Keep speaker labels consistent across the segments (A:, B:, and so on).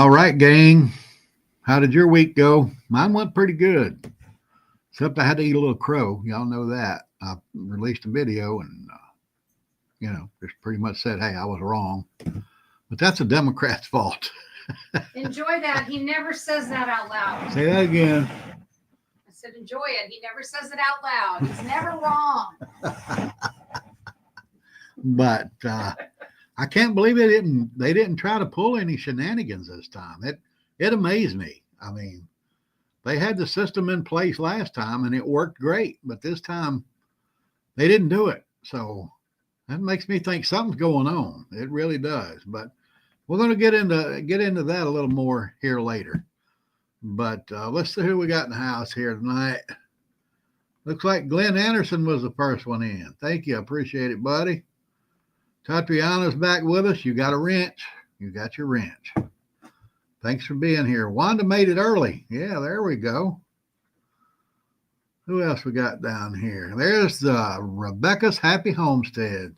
A: All right, gang. How did your week go? Mine went pretty good, except I had to eat a little crow. Y'all know that. I released a video and, just pretty much said, hey, I was wrong. But that's a Democrat's fault.
B: Enjoy that. He never says that out loud.
A: Say that again.
B: I said, enjoy it. He never says it out loud. He's never wrong.
A: But I can't believe they didn't try to pull any shenanigans this time. It amazed me. I mean, they had the system in place last time and it worked great, but this time they didn't do it. So that makes me think something's going on. It really does. But we're going to get into that a little more here later. But let's see who we got in the house here tonight. Looks like Glenn Anderson was the first one in. Thank you. I appreciate it, buddy. Tatiana's back with us. You got a wrench. You got your wrench. Thanks for being here. Wanda made it early. Yeah, there we go. Who else we got down here? There's Rebecca's Happy Homestead.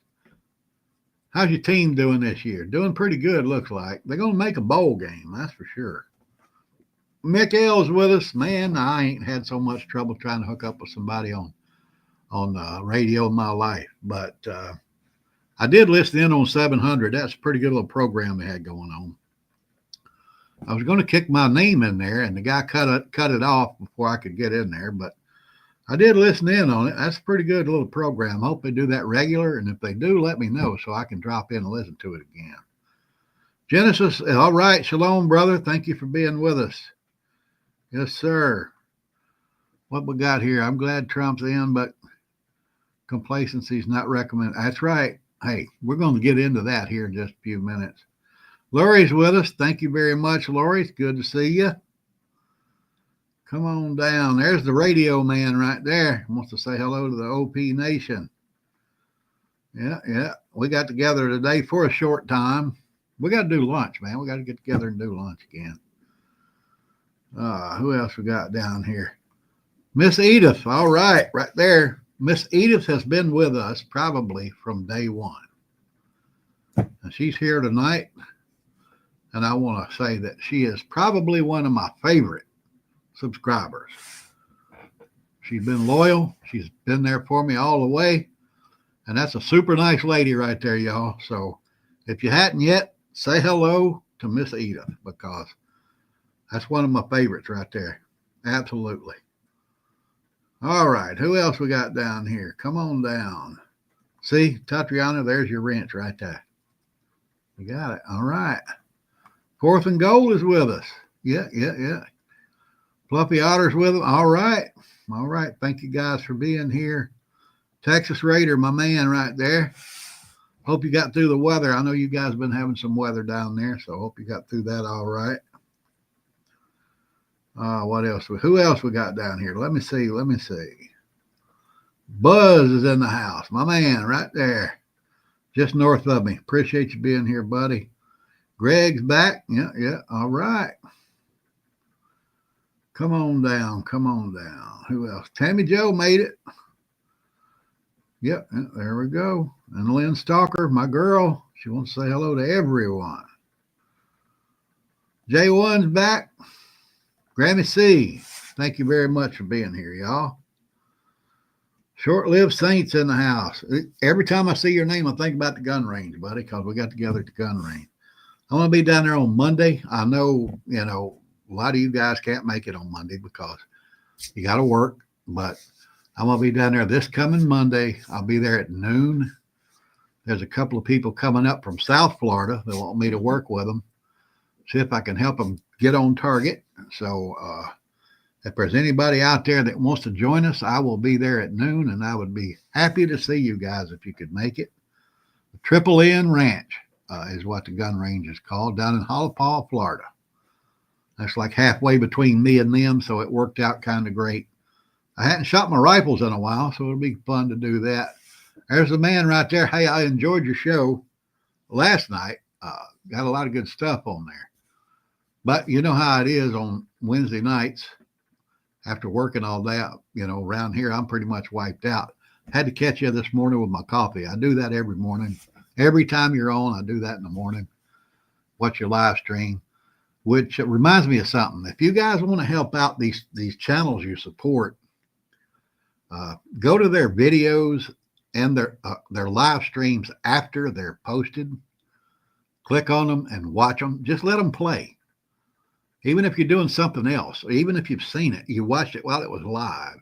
A: How's your team doing this year? Doing pretty good, looks like. They're going to make a bowl game, that's for sure. Mick L's with us. Man, I ain't had so much trouble trying to hook up with somebody on radio in my life. But I did listen in on 700. That's a pretty good little program they had going on. I was going to kick my name in there, and the guy cut it off before I could get in there. But I did listen in on it. That's a pretty good little program. I hope they do that regular. And if they do, let me know so I can drop in and listen to it again. Genesis, all right. Shalom, brother. Thank you for being with us. Yes, sir. What we got here? I'm glad Trump's in, but complacency is not recommended. That's right. Hey, we're going to get into that here in just a few minutes. Lori's with us. Thank you very much, Lori. It's good to see you. Come on down. There's the radio man right there. Wants to say hello to the OP Nation. Yeah. We got together today for a short time. We got to do lunch, man. We got to get together and do lunch again. Who else we got down here? Miss Edith. All right there. Miss Edith has been with us probably from day one. And she's here tonight. And I want to say that she is probably one of my favorite subscribers. She's been loyal. She's been there for me all the way. And that's a super nice lady right there, y'all. So if you hadn't yet, say hello to Miss Edith because that's one of my favorites right there. Absolutely. All right. Who else we got down here? Come on down. See, Tatiana, there's your wrench right there. You got it. All right. Fourth and Goal is with us. Yeah. Fluffy Otter's with us. All right. Thank you guys for being here. Texas Raider, my man right there. Hope you got through the weather. I know you guys have been having some weather down there, so hope you got through that all right. What else? Who else we got down here? Let me see. Buzz is in the house. My man right there. Just north of me. Appreciate you being here, buddy. Greg's back. Yeah. All right. Come on down. Who else? Tammy Joe made it. Yep, there we go. And Lynn Stalker, my girl. She wants to say hello to everyone. J1's back. Grammy C, thank you very much for being here, y'all. Short-lived Saints in the house. Every time I see your name, I think about the gun range, buddy, because we got together at the gun range. I'm going to be down there on Monday. I know, a lot of you guys can't make it on Monday because you got to work, but I'm going to be down there this coming Monday. I'll be there at noon. There's a couple of people coming up from South Florida that want me to work with them, see if I can help them get on target. So if there's anybody out there that wants to join us, I will be there at noon, and I would be happy to see you guys if you could make it. The Triple N Ranch is what the gun range is called, down in Hollow Paw, Florida. That's like halfway between me and them, so it worked out kind of great. I hadn't shot my rifles in a while, so it'll be fun to do that. There's the man right there. Hey, I enjoyed your show last night. Got a lot of good stuff on there. But you know how it is on Wednesday nights after working all day. Around here, I'm pretty much wiped out. Had to catch you this morning with my coffee. I do that every morning. Every time you're on, I do that in the morning. Watch your live stream. which reminds me of something. If you guys want to help out these channels you support, go to their videos and their live streams after they're posted. Click on them and watch them. Just let them play. Even if you're doing something else, or even if you've seen it, you watched it while it was live.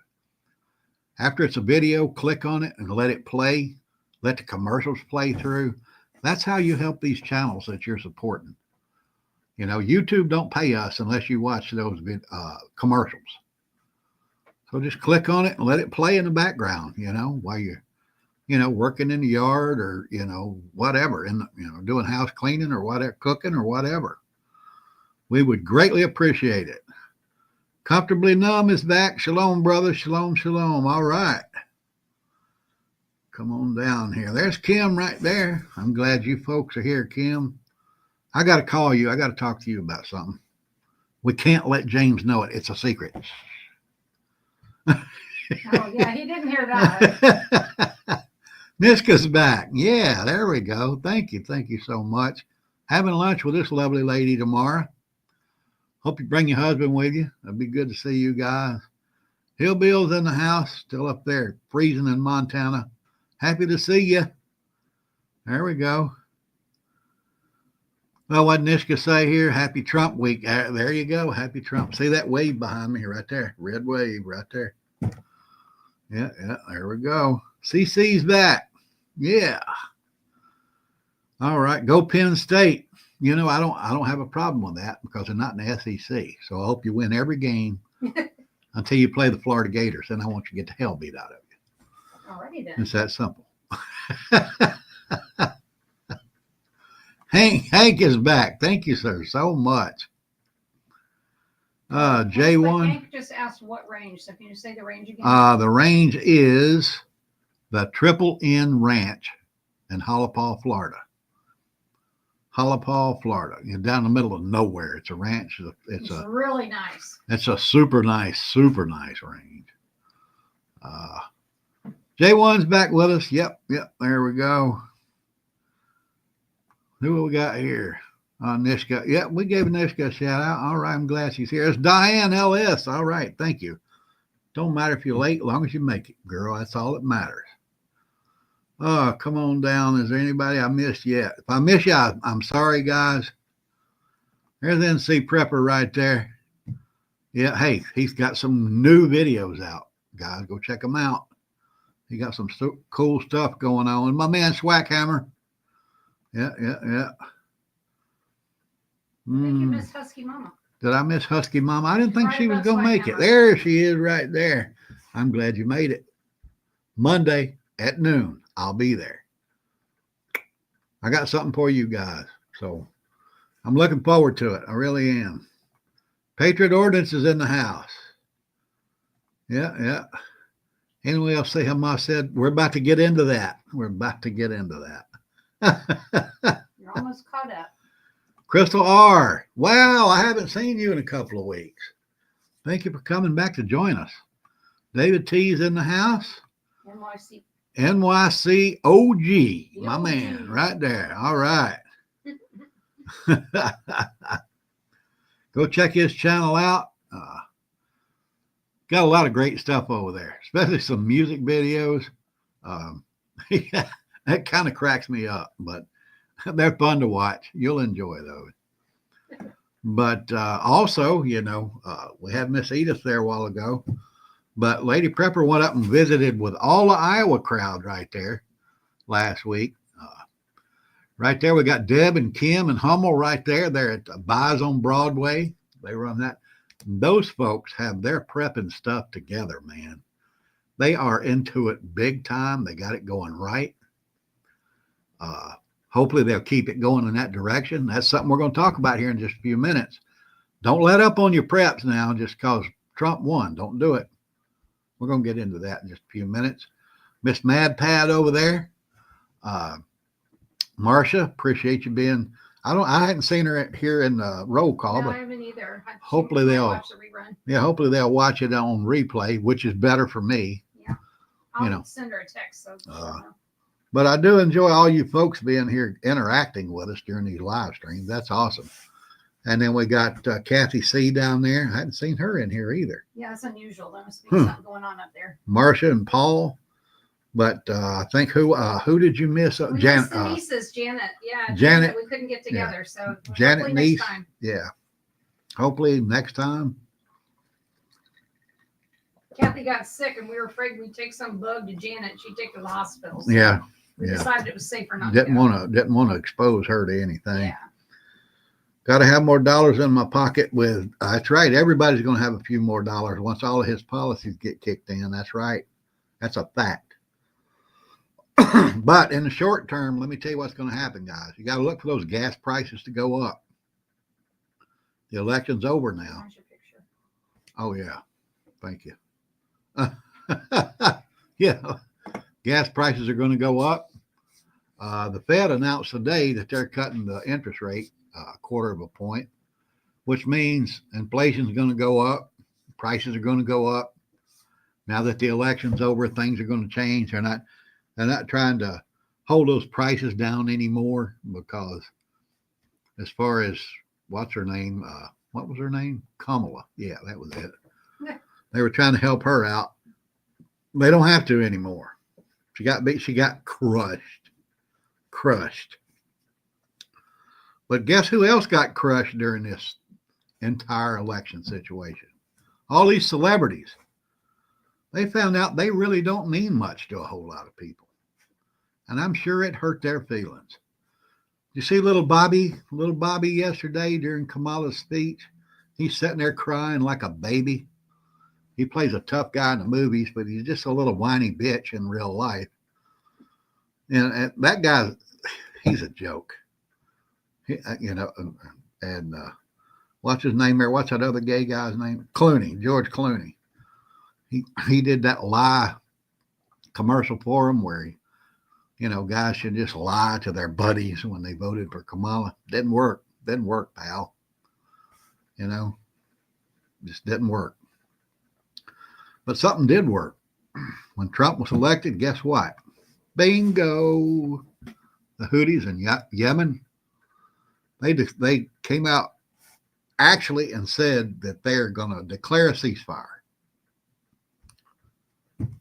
A: After it's a video, click on it and let it play. Let the commercials play through. That's how you help these channels that you're supporting. You know, YouTube don't pay us unless you watch those commercials. So just click on it and let it play in the background, you know, while you're, you know, working in the yard or, you know, whatever, doing house cleaning or whatever, cooking or whatever. We would greatly appreciate it. Comfortably Numb is back. Shalom, brother. Shalom, shalom. All right. Come on down here. There's Kim right there. I'm glad you folks are here, Kim. I got to call you. I got to talk to you about something. We can't let James know it. It's a secret.
B: Oh, yeah, he didn't hear that.
A: Niska's back. Yeah, there we go. Thank you. Thank you so much. Having lunch with this lovely lady tomorrow. Hope you bring your husband with you. It'll be good to see you guys. Hillbill's in the house, still up there, freezing in Montana. Happy to see you. There we go. Well, what did Niska say here? Happy Trump week. There you go. Happy Trump. See that wave behind me right there? Red wave right there. Yeah, there we go. CC's back. Yeah. All right. Go Penn State. You know, I don't have a problem with that because they're not in the SEC. So I hope you win every game until you play the Florida Gators. Then I want you to get the hell beat out of you.
B: Alrighty then.
A: It's that simple. Hank is back. Thank you, sir, so much. J1.
B: Hank just asked what range. So can you say the range again?
A: The range is the Triple N Ranch in Halapaw, Florida. Halapaw, Florida. You're down in the middle of nowhere. It's a ranch.
B: It's really nice.
A: It's a super nice range. J1's back with us. Yep. There we go. Who we got here? Nishka. Yep, we gave Nishka a shout out. All right, I'm glad she's here. It's Diane LS. All right, thank you. Don't matter if you're late, as long as you make it, girl. That's all that matters. Come on down. Is there anybody I missed yet? If I miss you, I'm sorry, guys. There's NC Prepper right there. Yeah, hey, he's got some new videos out. Guys, go check them out. He got some cool stuff going on. And my man Swackhammer. Yeah.
B: I think you missed Husky Mama.
A: Did I miss Husky Mama? I didn't think
B: Right
A: she was
B: about
A: going to make it.
B: Swackhammer.
A: There she is right there. I'm glad you made it. Monday at noon. I'll be there. I got something for you guys. So I'm looking forward to it. I really am. Patriot Ordinance is in the house. Yeah. Anyway, I'll say how I said, we're about to get into that.
B: You're almost caught up.
A: Crystal R. Wow, I haven't seen you in a couple of weeks. Thank you for coming back to join us. David T is in the house. NYC OG, my man, right there. All right. Go check his channel out. Got a lot of great stuff over there, especially some music videos. That kind of cracks me up, but they're fun to watch. You'll enjoy those. But also, we had Miss Edith there a while ago, but Lady Prepper went up and visited with all the Iowa crowd right there last week. Right there, we got Deb and Kim and Hummel right there. They're at Buys on Broadway. They run that. And those folks have their prepping stuff together, man. They are into it big time. They got it going right. Hopefully they'll keep it going in that direction. That's something we're going to talk about here in just a few minutes. Don't let up on your preps now just because Trump won. Don't do it. We're going to get into that in just a few minutes. Miss Mad Pad over there. Marcia, appreciate you being. I hadn't seen her here in the roll call,
B: No,
A: but
B: I haven't either.
A: hopefully they'll watch the rerun. Yeah, hopefully they'll watch it on replay, which is better for me.
B: Yeah, I'll send her a text. So
A: but I do enjoy all you folks being here interacting with us during these live streams. That's awesome. And then we got Kathy C down there. I hadn't seen her in here either.
B: Yeah, it's unusual. There must be something going on up there.
A: Marcia and Paul. But I think who did you miss?
B: We
A: Janet.
B: missed the nieces, Janet. Yeah,
A: Janet.
B: We couldn't get together, so
A: Janet
B: hopefully
A: niece.
B: next time.
A: Yeah. Hopefully next time.
B: Kathy got sick, and we were afraid we'd take some bug to Janet. She'd take her to the hospital. So
A: Yeah.
B: we
A: Yeah.
B: decided it was safer not
A: Didn't
B: to.
A: want to expose her to anything.
B: Yeah.
A: Got to have more dollars in my pocket with, that's right. Everybody's going to have a few more dollars once all of his policies get kicked in. That's right. That's a fact. But in the short term, let me tell you what's going to happen, guys. You got to look for those gas prices to go up. The election's over now.
B: There's your picture.
A: Oh, yeah. Thank you. Yeah. Gas prices are going to go up. The Fed announced today that they're cutting the interest rate a quarter of a point, which means inflation is going to go up. Prices are going to go up. Now that the election's over, things are going to change. They're not trying to hold those prices down anymore because as far as what's her name? What was her name? Kamala. Yeah, that was it. They were trying to help her out. They don't have to anymore. She got crushed. But guess who else got crushed during this entire election situation? All these celebrities. They found out they really don't mean much to a whole lot of people. And I'm sure it hurt their feelings. You see little Bobby yesterday during Kamala's speech? He's sitting there crying like a baby. He plays a tough guy in the movies, but he's just a little whiny bitch in real life. And that guy, he's a joke. And what's his name there? What's that other gay guy's name? Clooney, George Clooney. He did that lie commercial for him where guys should just lie to their buddies when they voted for Kamala. Didn't work, pal. Just didn't work. But something did work. When Trump was elected, guess what? Bingo. The Houthis in Yemen, they came out actually and said that they're going to declare a ceasefire.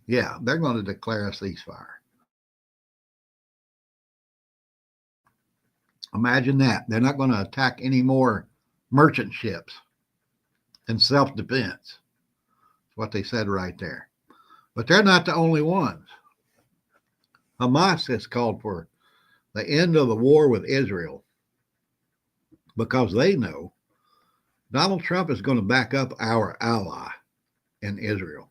A: Yeah, they're going to declare a ceasefire. Imagine that. They're not going to attack any more merchant ships in self-defense. That's what they said right there. But they're not the only ones. Hamas has called for the end of the war with Israel because they know Donald Trump is going to back up our ally in Israel.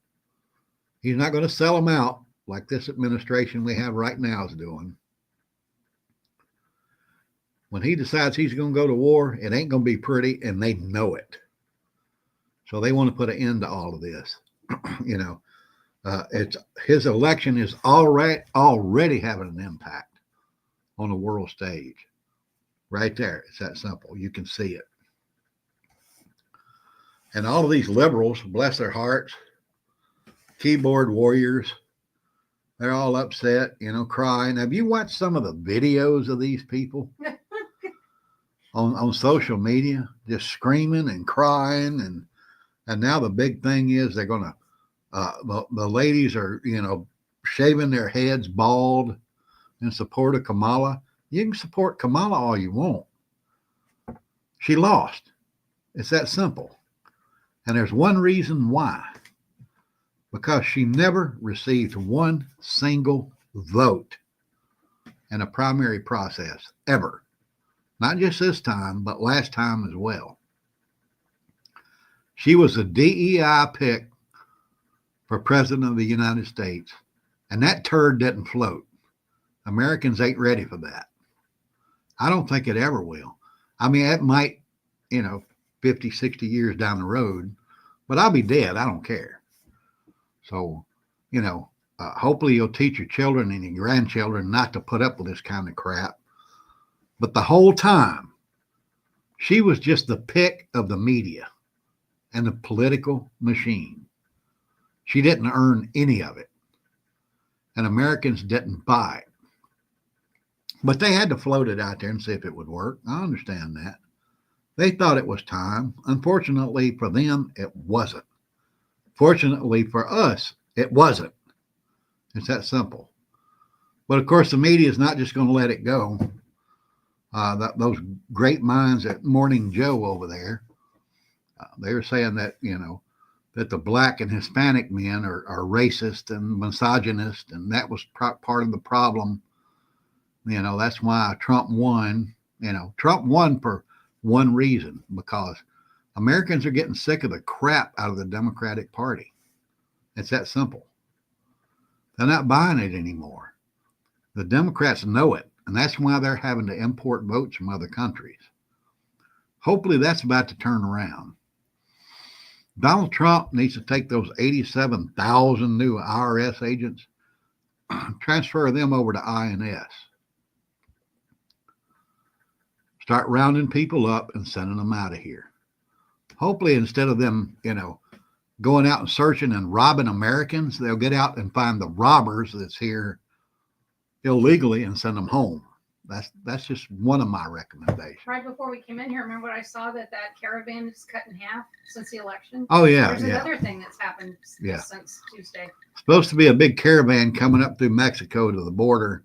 A: He's not going to sell them out like this administration we have right now is doing. When he decides he's going to go to war, it ain't going to be pretty, and they know it. So they want to put an end to all of this. It's his election is already having an impact on the world stage. Right there. It's that simple. You can see it. And all of these liberals, bless their hearts, keyboard warriors, they're all upset, crying. Have you watched some of the videos of these people on social media, just screaming and crying? And now the big thing is they're going to, the ladies are, shaving their heads bald in support of Kamala. You can support Kamala all you want. She lost. It's that simple. And there's one reason why. Because she never received one single vote in a primary process, ever. Not just this time, but last time as well. She was a DEI pick for President of the United States, and that turd didn't float. Americans ain't ready for that. I don't think it ever will. I mean, it might, 50, 60 years down the road, but I'll be dead. I don't care. So, hopefully you'll teach your children and your grandchildren not to put up with this kind of crap. But the whole time, she was just the pick of the media and the political machine. She didn't earn any of it. And Americans didn't buy it. But they had to float it out there and see if it would work. I understand that. They thought it was time. Unfortunately for them, it wasn't. Fortunately for us, it wasn't. It's that simple. But of course, the media is not just going to let it go. Those great minds at Morning Joe over there, they were saying that, that the black and Hispanic men are racist and misogynist, and that was part of the problem. That's why Trump won. Trump won for one reason, because Americans are getting sick of the crap out of the Democratic Party. It's that simple. They're not buying it anymore. The Democrats know it, and that's why they're having to import votes from other countries. Hopefully that's about to turn around. Donald Trump needs to take those 87,000 new IRS agents, transfer them over to INS. Start rounding people up and sending them out of here. Hopefully, instead of them, going out and searching and robbing Americans, they'll get out and find the robbers that's here illegally and send them home. That's just one of my recommendations.
B: Right before we came in here, remember what I saw that caravan is cut in half since the election?
A: Oh, yeah.
B: There's another thing that's happened since Tuesday.
A: Supposed to be a big caravan coming up through Mexico to the border.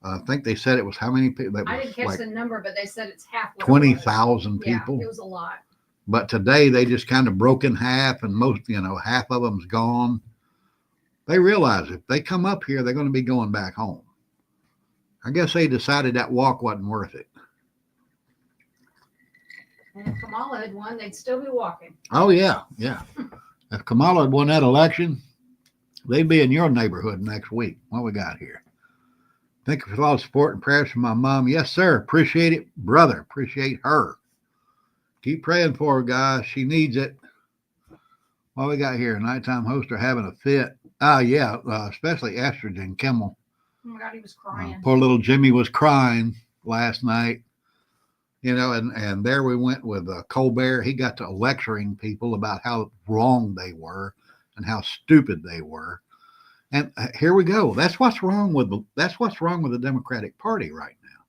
A: I think they said it was how many people?
B: I didn't catch the number, but they said it's half.
A: 20,000 people.
B: Yeah, it was a lot.
A: But today they just kind of broke in half, and most, half of them's gone. They realize if they come up here, they're going to be going back home. I guess they decided that walk wasn't worth it.
B: And if Kamala had won, they'd still be walking.
A: Oh, yeah. If Kamala had won that election, they'd be in your neighborhood next week. What we got here? Thank you for all the support and prayers from my mom. Yes, sir. Appreciate it, brother. Appreciate her. Keep praying for her, guys. She needs it. What we got here? Nighttime hosts are having a fit. Especially Estrogen Kimmel.
B: Oh my God, he was crying.
A: Poor little Jimmy was crying last night. And there we went with Colbert. He got to lecturing people about how wrong they were and how stupid they were. And here we go. That's what's wrong with the Democratic Party right now.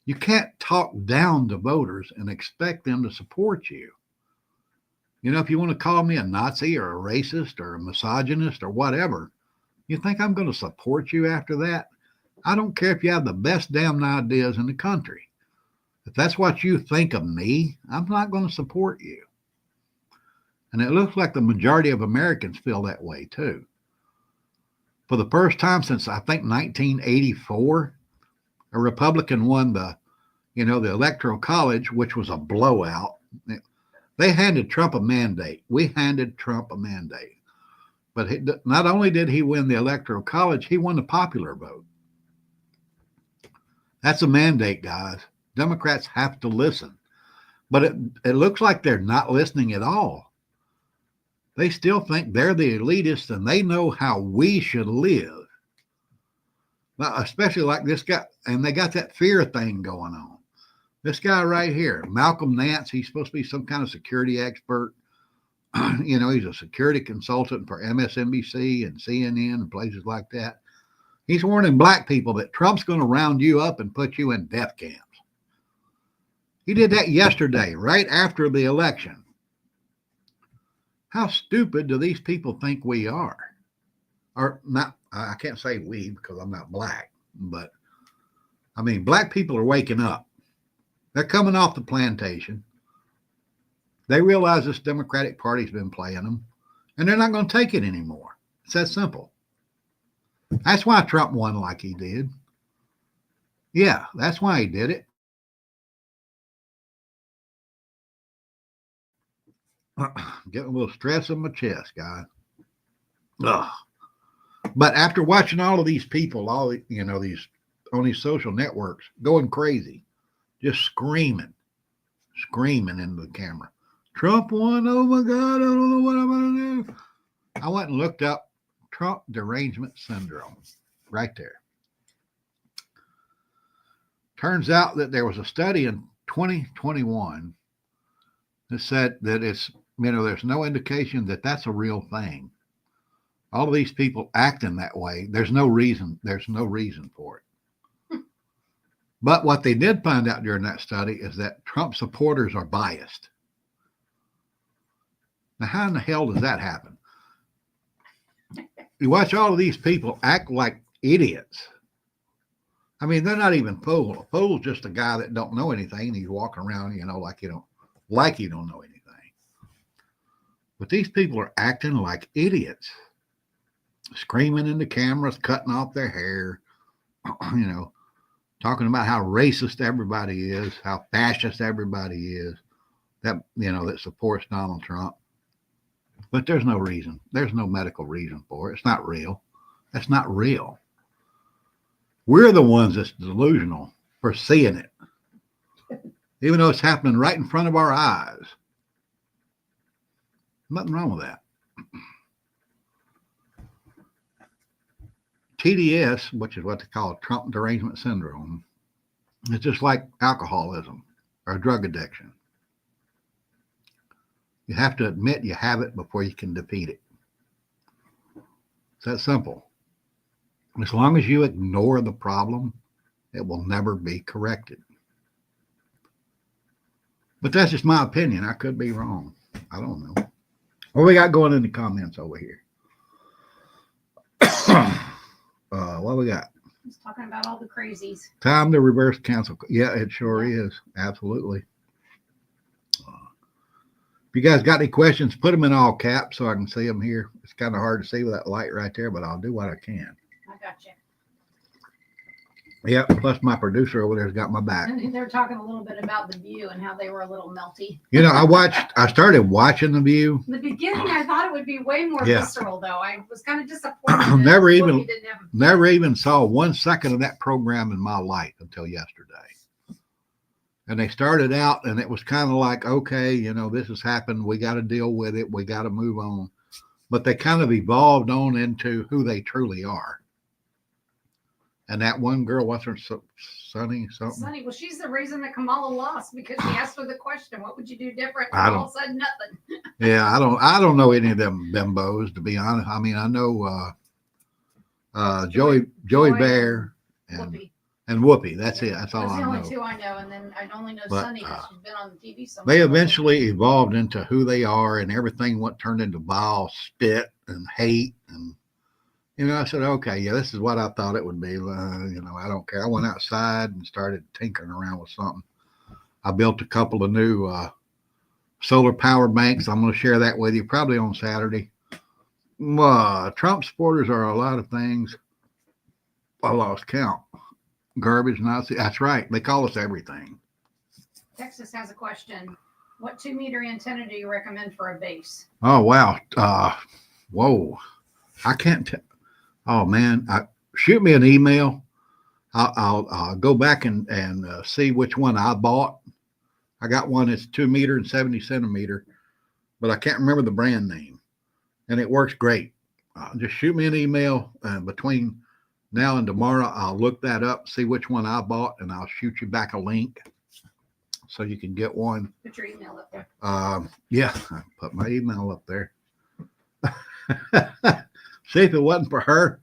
A: You can't talk down to voters and expect them to support you. If you want to call me a Nazi or a racist or a misogynist or whatever, you think I'm going to support you after that? I don't care if you have the best damn ideas in the country. If that's what you think of me, I'm not going to support you. And it looks like the majority of Americans feel that way too. For the first time since I think 1984, a Republican won the Electoral College, which was a blowout. They handed Trump a mandate. We handed Trump a mandate. But not only did he win the Electoral College, he won the popular vote. That's a mandate, guys. Democrats have to listen. But it looks like they're not listening at all. They still think they're the elitists and they know how we should live. Now, especially like this guy, and they got that fear thing going on. This guy right here, Malcolm Nance, he's supposed to be some kind of security expert. He's a security consultant for MSNBC and CNN and places like that. He's warning black people that Trump's going to round you up and put you in death camps. He did that yesterday, right after the election. How stupid do these people think we are? Or not, I can't say we because I'm not black, but I mean, black people are waking up. They're coming off the plantation. They realize this Democratic Party's been playing them, and they're not going to take it anymore. It's that simple. That's why Trump won like he did. Yeah, that's why he did it. Getting a little stress in my chest, guys. Ugh. But after watching all of these people, these on these social networks going crazy, just screaming into the camera. Trump won. Oh my God, I don't know what I'm gonna do. I went and looked up Trump derangement syndrome right there. Turns out that there was a study in 2021 that said that it's, there's no indication that that's a real thing. All of these people acting that way, there's no reason for it. But what they did find out during that study is that Trump supporters are biased. Now, how in the hell does that happen? You watch all of these people act like idiots. I mean, they're not even fools. A fool's just a guy that don't know anything, and he's walking around, like you don't know anything. But these people are acting like idiots, screaming into cameras, cutting off their hair, talking about how racist everybody is, how fascist everybody is, that supports Donald Trump. But there's no reason. There's no medical reason for it. It's not real. That's not real. We're the ones that's delusional for seeing it, even though it's happening right in front of our eyes. Nothing wrong with that. TDS, which is what they call Trump derangement syndrome, is just like alcoholism or drug addiction. You have to admit you have it before you can defeat it. It's that simple. As long as you ignore the problem, it will never be corrected. But that's just my opinion. I could be wrong. I don't know. What we got going in the comments over here? What we got?
B: He's talking about all the crazies.
A: Time to reverse cancel. Yeah, it sure is. Absolutely. If you guys got any questions, put them in all caps so I can see them here. It's kind of hard to see with that light right there, but I'll do what I can.
B: I got you.
A: Yeah, plus my producer over there's got my back.
B: And they're talking a little bit about The View and how they were a little melty.
A: I started watching The View.
B: In the beginning, I thought it would be way more
A: Yeah.
B: visceral, though. I was kind of disappointed.
A: Never
B: that
A: even-
B: Whoopi didn't have a
A: Never even saw 1 second of that program in my life until yesterday. And they started out and it was kind of like, okay, this has happened. We got to deal with it. We got to move on. But they kind of evolved on into who they truly are. And that one girl, what's her, Sunny something?
B: Sunny, well, she's the reason that Kamala lost because she asked her the question, what would you do different?
A: I
B: And all of a sudden, nothing.
A: Yeah, I don't know any of them bimbos, to be honest. I mean, I know Joey
B: Joy
A: Bear
B: Whoopi.
A: and Whoopi. That's it. That's all
B: Those are
A: I
B: the only
A: know.
B: two I know. And then I only know
A: But,
B: Sunny because she's been on the TV so much.
A: They eventually evolved into who they are, and everything what turned into vile spit and hate. And I said, okay, yeah, this is what I thought it would be. I don't care. I went outside and started tinkering around with something. I built a couple of new solar power banks. I'm going to share that with you probably on Saturday. Trump supporters are a lot of things. I lost count. Garbage, Nazi. That's right. They call us everything.
B: Texas has a question. What 2-meter antenna do you recommend for a base?
A: Oh, wow. Whoa. I can't tell. Oh, man. Shoot me an email. I'll go back and see which one I bought. I got one that's 2 meter and 70 centimeter, but I can't remember the brand name. And it works great. Just shoot me an email between now and tomorrow. I'll look that up, see which one I bought, and I'll shoot you back a link so you can get one.
B: Put your email up there.
A: Yeah, I put my email up there. See, if it wasn't for her,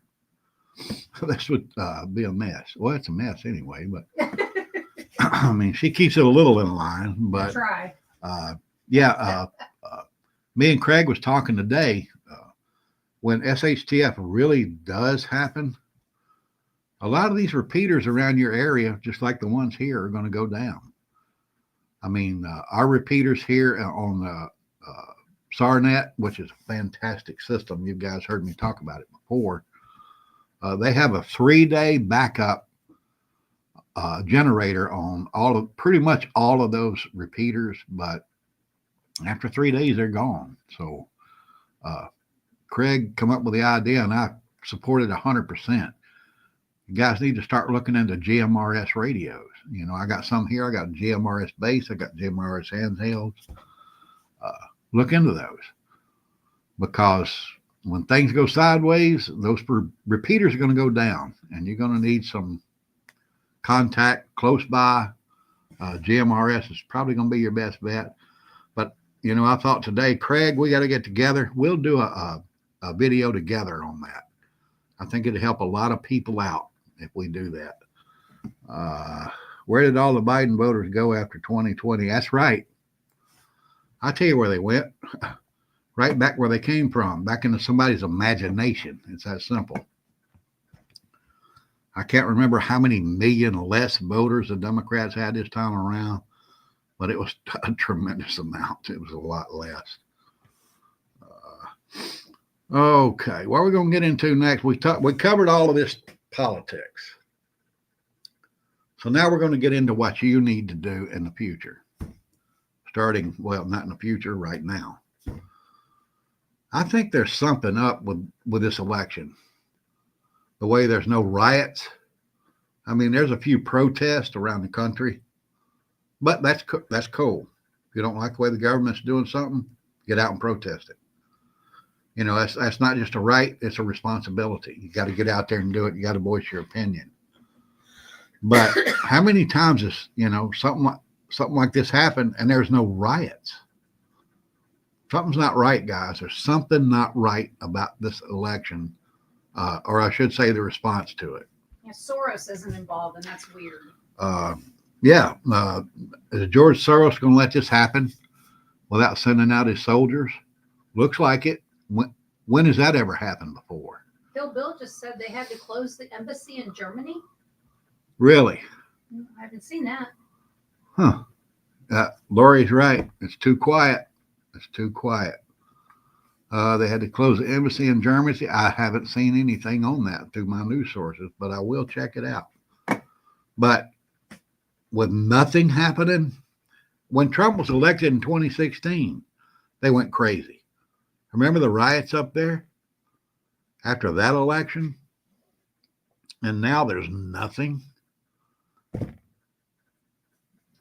A: this would be a mess. Well, it's a mess anyway, but I mean, she keeps it a little in line. But
B: Try.
A: Me and Craig was talking today. When SHTF really does happen, a lot of these repeaters around your area, just like the ones here, are going to go down. I mean, our repeaters here on SARNet, which is a fantastic system. You guys heard me talk about it before. They have a 3-day backup generator on pretty much all of those repeaters, but after 3 days, they're gone. So Craig come up with the idea, and I supported 100%. You guys need to start looking into GMRS radios. I got some here. I got GMRS base. I got GMRS handhelds. Look into those, because when things go sideways, those repeaters are going to go down, and you're going to need some contact close by. GMRS is probably going to be your best bet. But, I thought today, Craig, we got to get together. We'll do a video together on that. I think it'd help a lot of people out if we do that. Where did all the Biden voters go after 2020? That's right. I'll tell you where they went. Right back where they came from, back into somebody's imagination. It's that simple. I can't remember how many million less voters the Democrats had this time around, but it was a tremendous amount. It was a lot less. Okay, what are we going to get into next? We covered all of this politics. So now we're going to get into what you need to do in the future. Starting, well, not in the future, right now. I think there's something up with this election. The way there's no riots. I mean, there's a few protests around the country, but that's cool. If you don't like the way the government's doing something, get out and protest it. You know, that's not just a right, it's a responsibility. You got to get out there and do it. You got to voice your opinion. But how many times has, you know, something like this happened and there's no riots? Something's not right, guys. There's something not right about this election, or I should say the response to it.
B: Yeah, Soros isn't involved, and that's weird.
A: Is George Soros going to let this happen without sending out his soldiers? Looks like it. When has that ever happened before?
B: Bill just said they had to close the embassy in Germany.
A: Really?
B: I haven't seen that.
A: Huh. Lori's right. It's too quiet. It's too quiet. They had to close the embassy in Germany. I haven't seen anything on that through my news sources, but I will check it out. But with nothing happening, when Trump was elected in 2016, they went crazy. Remember the riots up there after that election? And now there's nothing.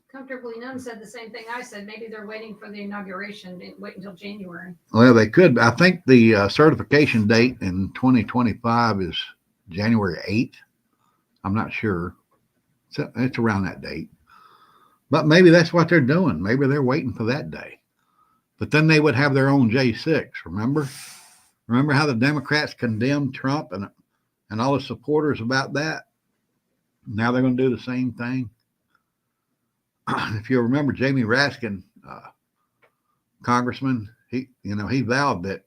B: Comfortably Numb said the same thing I said. Maybe they're waiting for the inauguration. Wait until January.
A: Well, they could. I think the certification date in 2025 is January 8th. I'm not sure. It's around that date. But maybe that's what they're doing. Maybe they're waiting for that day. But then they would have their own J6, remember? Remember how the Democrats condemned Trump and all the supporters about that? Now they're going to do the same thing. If you remember Jamie Raskin, congressman, he vowed that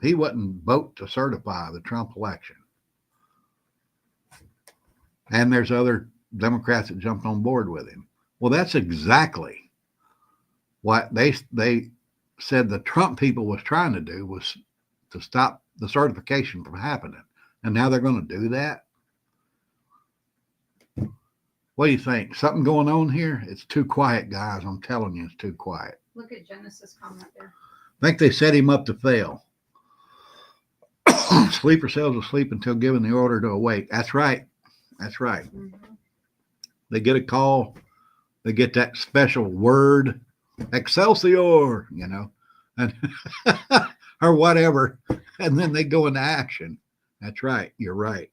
A: he wouldn't vote to certify the Trump election. And there's other Democrats that jumped on board with him. Well, that's exactly what they said the Trump people was trying to do, was to stop the certification from happening. And now they're going to do that. What do you think? Something going on here? It's too quiet, guys. I'm telling you, it's too quiet.
B: Look at Genesis comment there.
A: I think they set him up to fail. Sleeper cells will sleep until given the order to awake. That's right. That's right.
B: Mm-hmm.
A: They get a call. They get that special word, Excelsior, and or whatever, and then they go into action. That's right. You're right.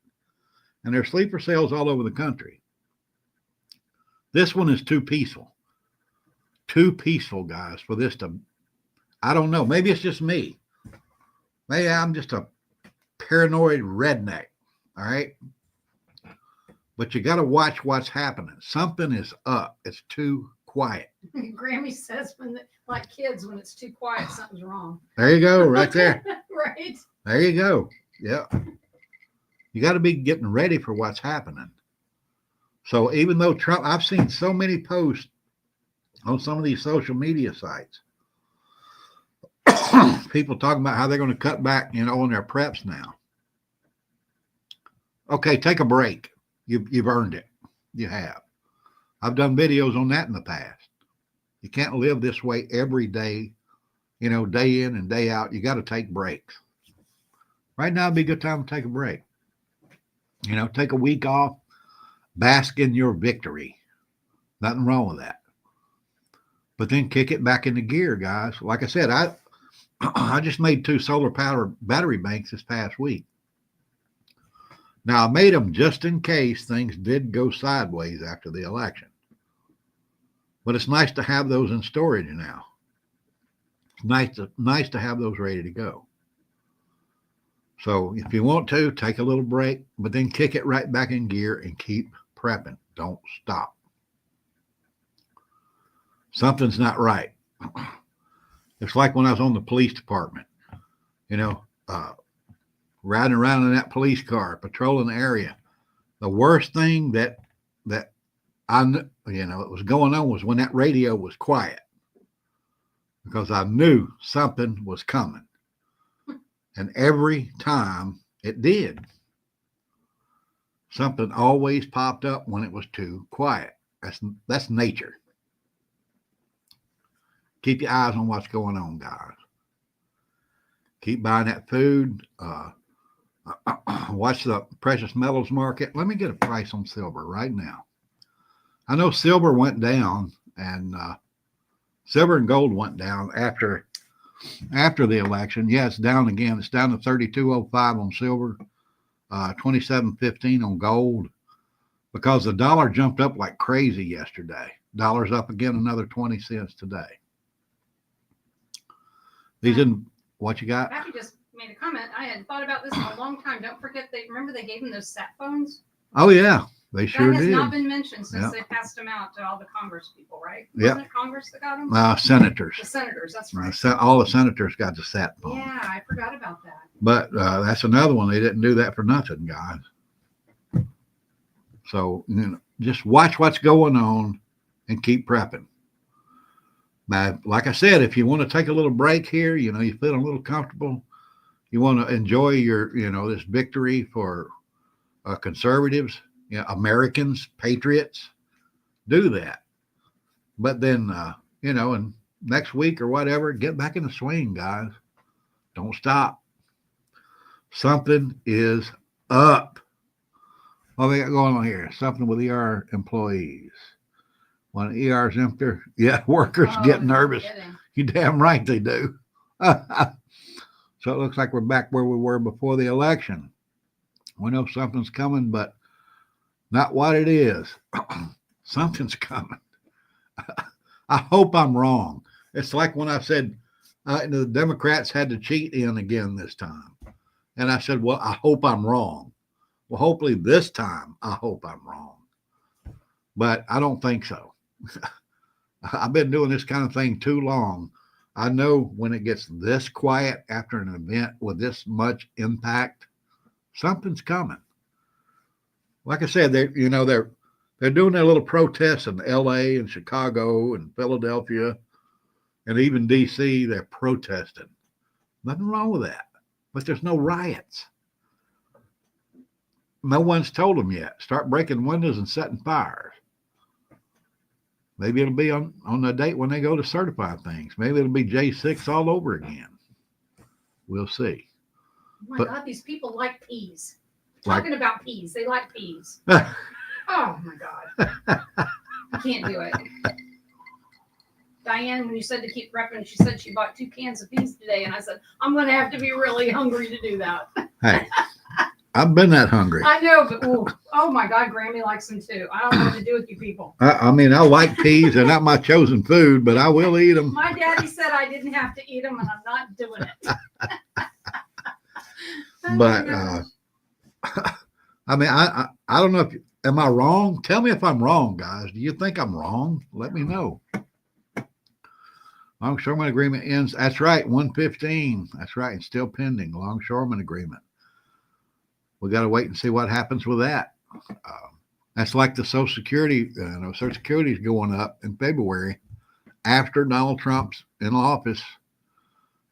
A: And there's sleeper cells all over the country. This one is too peaceful. Too peaceful, guys, for this to, I don't know. Maybe it's just me. Maybe I'm just a paranoid redneck. All right. But you got to watch what's happening. Something is up. It's too quiet.
B: Grammy says like kids, when it's too quiet, something's wrong.
A: There you go. Right there.
B: Right.
A: There you go. Yeah. You got to be getting ready for what's happening. So even though Trump, I've seen so many posts on some of these social media sites, people talking about how they're going to cut back, on their preps now. Okay, take a break. You've earned it. You have. I've done videos on that in the past. You can't live this way every day, day in and day out. You got to take breaks. Right now would be a good time to take a break. Take a week off. Bask in your victory. Nothing wrong with that. But then kick it back into gear, guys. Like I said, I just made 2 solar power battery banks this past week. Now, I made them just in case things did go sideways after the election. But it's nice to have those in storage now. It's nice to have those ready to go. So if you want to, take a little break, but then kick it right back in gear and keep prepping. Don't stop. something's not right. It's like when I was on the police department, you know, riding around in that police car, patrolling the area. The worst thing that I you know it was going on was when that radio was quiet, because I knew something was coming, and every time it did, something always popped up when it was too quiet. That's nature. Keep your eyes on what's going on, guys. Keep buying that food. Watch the precious metals market. Let me get a price on silver right now. I know silver went down, and silver and gold went down after the election. Yeah, it's down again. It's down to 32.05 on silver, 27.15 on gold, because the dollar jumped up like crazy yesterday. Dollar's up again another 20 cents today. These didn't. What you got?
B: Matthew just made a comment. I had thought about this in a long time. Don't forget, remember they gave them those sat phones?
A: Oh yeah, they sure
B: That has
A: did.
B: not been mentioned since
A: Yep.
B: they passed them out to all the Congress people, right?
A: Yep.
B: Wasn't it Congress that got them?
A: Senators.
B: The senators, that's right.
A: All the senators got the sat phone.
B: Yeah, I forgot about that.
A: But that's another one. They didn't do that for nothing, guys. So just watch what's going on and keep prepping. Now, like I said, if you want to take a little break here, you feel a little comfortable, you want to enjoy your, this victory for conservatives, Americans, patriots, do that. But then, and next week or whatever, get back in the swing, guys. Don't stop. Something is up. What they got going on here? Something with ER employees. When ER's empty, workers get nervous. You damn right they do. So it looks like we're back where we were before the election. We know something's coming, but not what it is. Something's coming. I hope I'm wrong. It's like when I said the Democrats had to cheat in again this time. And I said, well, I hope I'm wrong. Well, hopefully this time I hope I'm wrong. But I don't think so. I've been doing this kind of thing too long. I know when it gets this quiet after an event with this much impact, something's coming. Like I said, they're doing their little protests in LA and Chicago and Philadelphia and even DC. They're protesting. Nothing wrong with that. But there's no riots. No one's told them yet. Start breaking windows and setting fires. Maybe it'll be on the date when they go to certify things. Maybe it'll be J6 all over again. We'll see.
B: Oh my God, these people like peas. Talking about peas. They like peas. Oh my God. I can't do it. Diane, when you said to keep prepping, she said she bought 2 cans of peas today. And I said, I'm going to have to be really hungry to do that.
A: Hey, I've been that hungry.
B: I know, but oh my God, Grammy likes them too. I don't know what to do with you people.
A: I mean, I like peas. They're not my chosen food, but I will eat them.
B: My daddy said I didn't have to eat them, and I'm not doing it.
A: But I mean, I don't know am I wrong? Tell me if I'm wrong, guys. Do you think I'm wrong? Let me know. Longshoreman agreement ends. That's right, 115. That's right, it's still pending. Longshoreman agreement. We got to wait and see what happens with that. That's like the Social Security. Social Security is going up in February after Donald Trump's in office,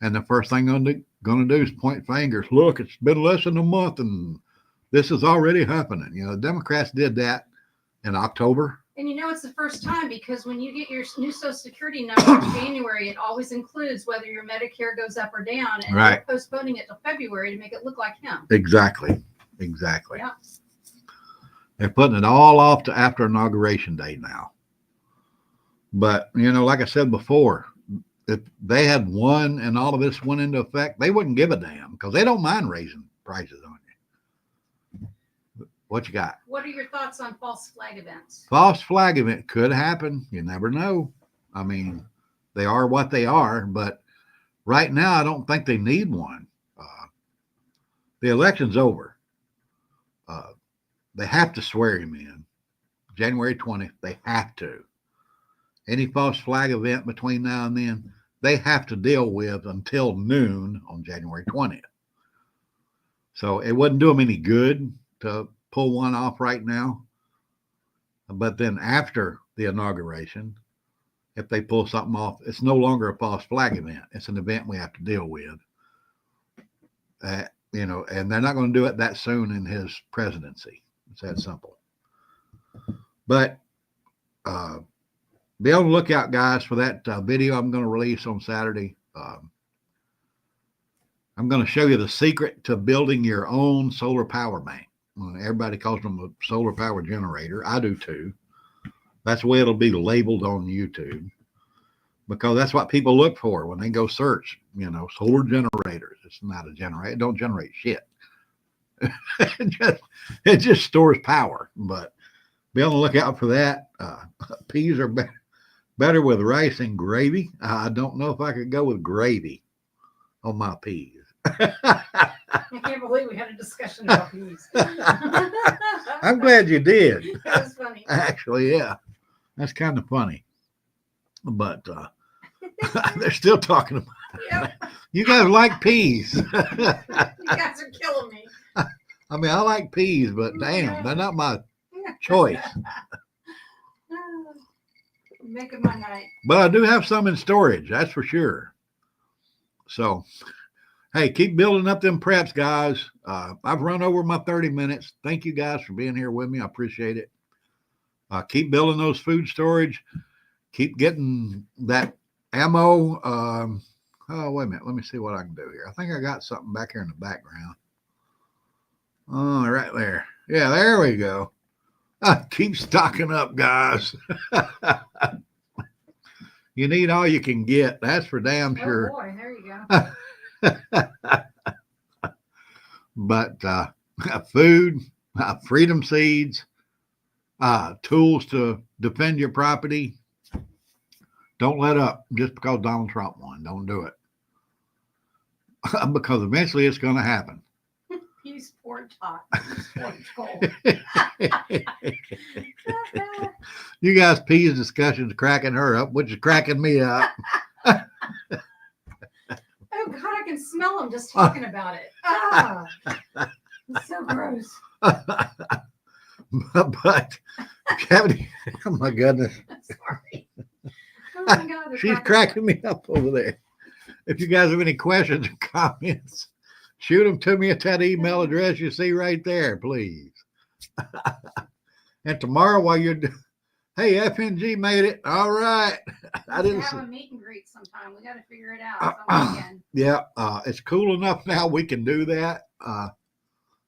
A: and the first thing going to do is point fingers. Look, it's been less than a month, and this is already happening. The Democrats did that in October.
B: And it's the first time, because when you get your new Social Security number in January, it always includes whether your Medicare goes up or down, and
A: right.
B: They're postponing it till February to make it look like him.
A: Exactly. Yeah. They're putting it all off to after Inauguration Day now. But, like I said before, if they had won and all of this went into effect, they wouldn't give a damn, because they don't mind raising prices on you. What you got?
B: What are your thoughts on false flag events? False
A: flag event could happen. You never know. I mean, they are what they are, but right now I don't think they need one. The election's over. They have to swear him in January 20th. They have to. any false flag event between now and then, they have to deal with until noon on January 20th. So it wouldn't do them any good to pull one off right now. But then after the inauguration, if they pull something off, it's no longer a false flag event. It's an event we have to deal with. And they're not going to do it that soon in his presidency. It's that simple. But be on the lookout, guys, for that video I'm going to release on Saturday. I'm going to show you the secret to building your own solar power bank. Everybody calls them a solar power generator. I do too. That's the way it'll be labeled on YouTube, because that's what people look for when they go search, solar generators. It's not a generator. It don't generate shit. it just stores power. But be on the lookout for that. Peas are better with rice and gravy. I don't know if I could go with gravy on my peas.
B: I can't believe we had a discussion about peas.
A: I'm glad you did.
B: That was funny.
A: Actually, yeah. That's kind of funny. But they're still talking about
B: Yep.
A: You guys like peas.
B: You guys are killing me.
A: I mean, I like peas, but damn, they're not my choice.
B: Making my night.
A: But I do have some in storage, that's for sure. So, hey, keep building up them preps, guys. I've run over my 30 minutes. Thank you guys for being here with me. I appreciate it. Keep building those food storage. Keep getting that ammo. Oh, wait a minute. Let me see what I can do here. I think I got something back here in the background. Oh, right there. Yeah, there we go. Keep stocking up, guys. You need all you can get. That's for damn sure.
B: Oh boy, there you go.
A: But food, freedom seeds, tools to defend your property. Don't let up just because Donald Trump won. Don't do it. Because eventually it's going to happen.
B: Peas pork hot. Pork
A: You guys' peas discussion's cracking her up, which is cracking me up.
B: Oh God, I can smell them just talking about it. Ah, it's so gross.
A: But Kevin, oh my goodness.
B: Sorry. Oh my God,
A: She's cracking me up over there. If you guys have any questions or comments, shoot them to me at that email address you see right there, please. And tomorrow, while you're, hey, FNG made it. All right. I didn't
B: have a meet and greet sometime. We got to figure it out some weekend.
A: Yeah, it's cool enough now. We can do that. I'm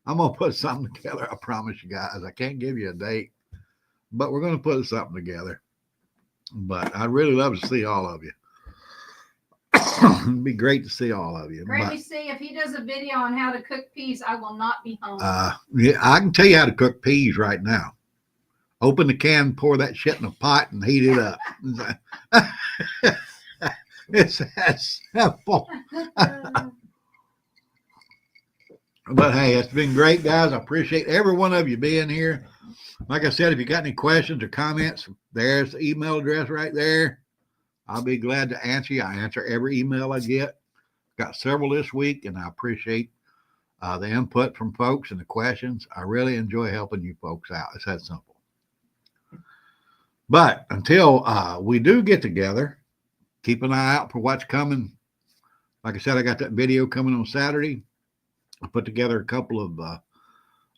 A: gonna put something together. I promise you guys. I can't give you a date, but we're gonna put something together. But I'd really love to see all of you. It'd be great to see all of you.
B: Great to see. If he does a video on how to cook peas, I will not be home.
A: Yeah, I can tell you how to cook peas right now. Open the can, pour that shit in a pot, and heat it up. It's that simple. But hey, it's been great, guys. I appreciate every one of you being here. Like I said, if you got any questions or comments, there's the email address right there. I'll be glad to answer you. I answer every email I get. Got several this week, and I appreciate the input from folks and the questions. I really enjoy helping you folks out. It's that simple. But until we do get together, keep an eye out for what's coming. Like I said, I got that video coming on Saturday. I put together a couple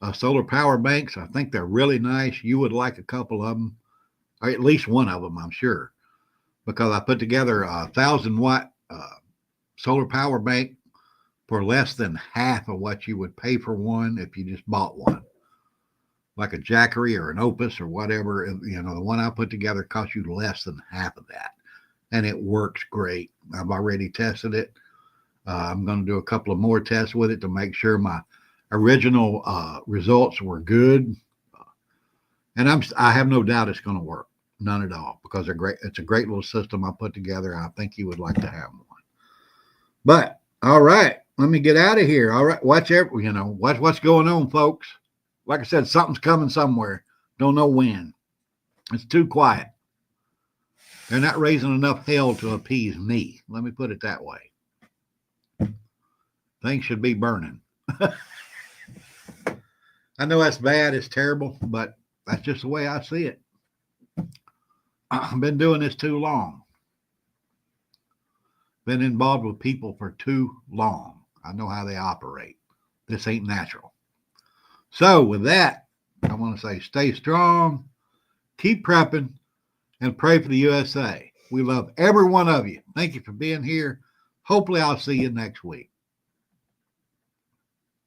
A: of solar power banks. I think they're really nice. You would like a couple of them, or at least one of them, I'm sure, because I put together a 1,000-watt solar power bank for less than half of what you would pay for one if you just bought one, like a Jackery or an Opus or whatever. The one I put together cost you less than half of that, and it works great. I've already tested it. I'm going to do a couple of more tests with it to make sure my original results were good. And I have no doubt it's going to work. None at all, because they're great. It's a great little system I put together. I think you would like to have one. But all right, let me get out of here. All right, watch what's going on, folks. Like I said, something's coming somewhere. Don't know when. It's too quiet. They're not raising enough hell to appease me. Let me put it that way. Things should be burning. I know that's bad. It's terrible, but that's just the way I see it. I've been doing this too long. Been involved with people for too long. I know how they operate. This ain't natural. So with that, I want to say stay strong, keep prepping, and pray for the USA. We love every one of you. Thank you for being here. Hopefully I'll see you next week.